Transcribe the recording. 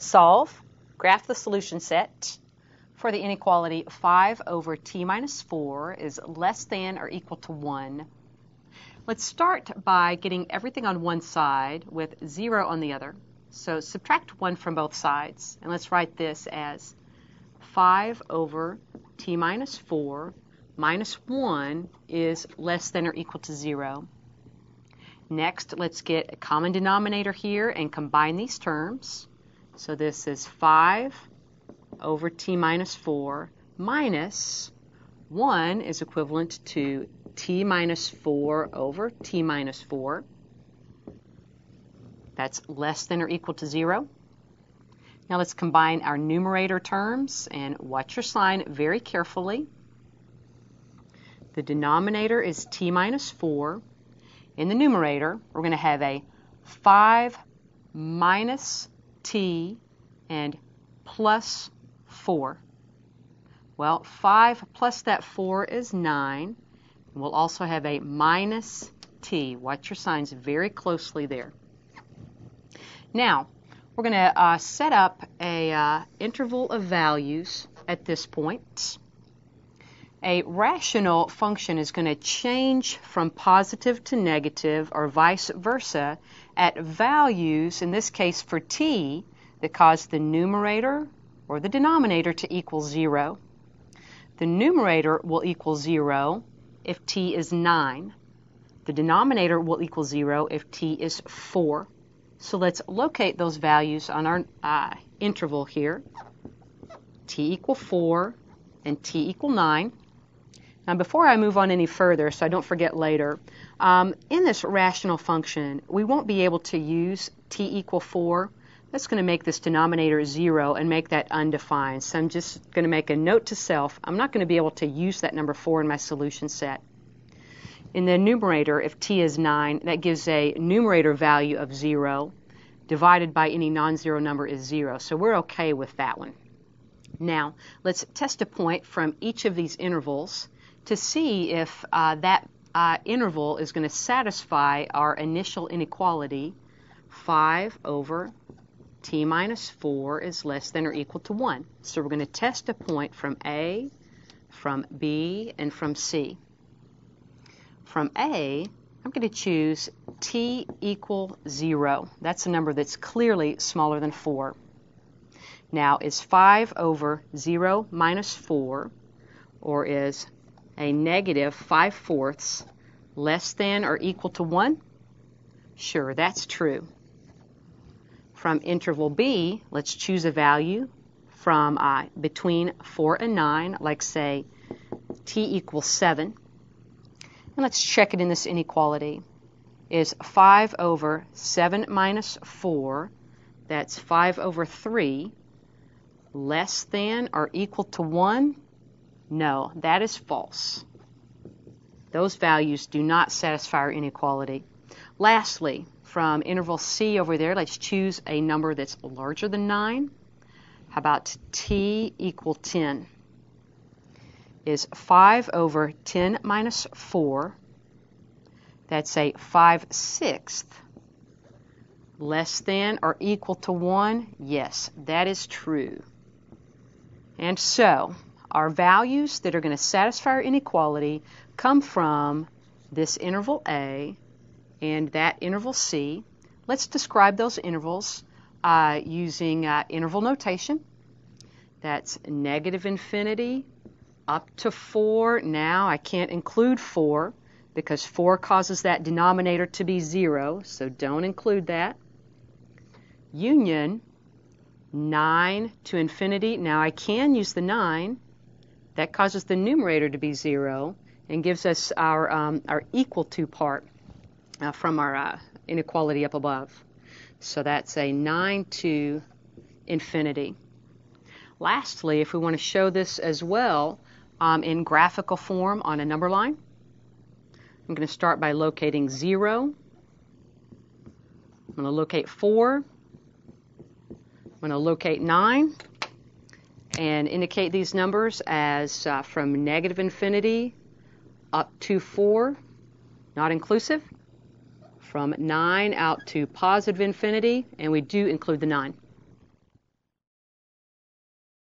Solve, graph the solution set for the inequality 5 over t minus 4 is less than or equal to 1. Let's start by getting everything on one side with 0 on the other. So subtract 1 from both sides, and let's write this as 5 over t minus 4 minus 1 is less than or equal to 0. Next, let's get a common denominator here and combine these terms. So this is 5 over t minus 4 minus 1 is equivalent to t minus 4 over t minus 4. That's less than or equal to 0. Now let's combine our numerator terms and watch your sign very carefully. The denominator is t minus 4. In the numerator, we're going to have a 5 minus t and plus 4. Well, 5 plus that 4 is 9. We'll also have a minus t. Watch your signs very closely there. Now, we're going to set up a interval of values at this point. A rational function is going to change from positive to negative or vice versa at values, in this case for t, that cause the numerator or the denominator to equal 0. The numerator will equal 0 if t is 9. The denominator will equal 0 if t is 4. So let's locate those values on our interval here. T equal 4 and t equal 9. Now before I move on any further, so I don't forget later, in this rational function, we won't be able to use t equal 4. That's going to make this denominator 0 and make that undefined. So I'm just going to make a note to self. I'm not going to be able to use that number 4 in my solution set. In the numerator, if t is 9, that gives a numerator value of 0. Divided by any non-zero number is 0. So we're okay with that one. Now, let's test a point from each of these intervals to see if that interval is going to satisfy our initial inequality. 5 over t minus 4 is less than or equal to 1. So we're going to test a point from A, from B, and from C. From A, I'm going to choose t equal 0. That's a number that's clearly smaller than 4. Now, is 5 over 0 minus 4, or is a negative 5/4 less than or equal to 1? Sure, that's true. From interval B, let's choose a value from between 4 and 9, like say t equals 7. And let's check it in this inequality. Is 5 over 7 minus 4, that's 5 over 3, less than or equal to 1? No, that is false. Those values do not satisfy our inequality. Lastly, from interval C over there, let's choose a number that's larger than 9. How about t equal 10? Is 5 over 10 minus 4, that's a 5/6, less than or equal to 1? Yes, that is true. And so, our values that are going to satisfy our inequality come from this interval A and that interval C. Let's describe those intervals using interval notation. That's negative infinity up to 4. Now I can't include 4 because 4 causes that denominator to be 0, so don't include that. Union 9 to infinity. Now I can use the 9. That causes the numerator to be 0 and gives us our equal to part from our inequality up above. So that's a 9 to infinity. Lastly, if we want to show this as well in graphical form on a number line, I'm going to start by locating 0. I'm going to locate 4. I'm going to locate 9 and indicate these numbers as from negative infinity up to 4, not inclusive, from 9 out to positive infinity, and we do include the 9.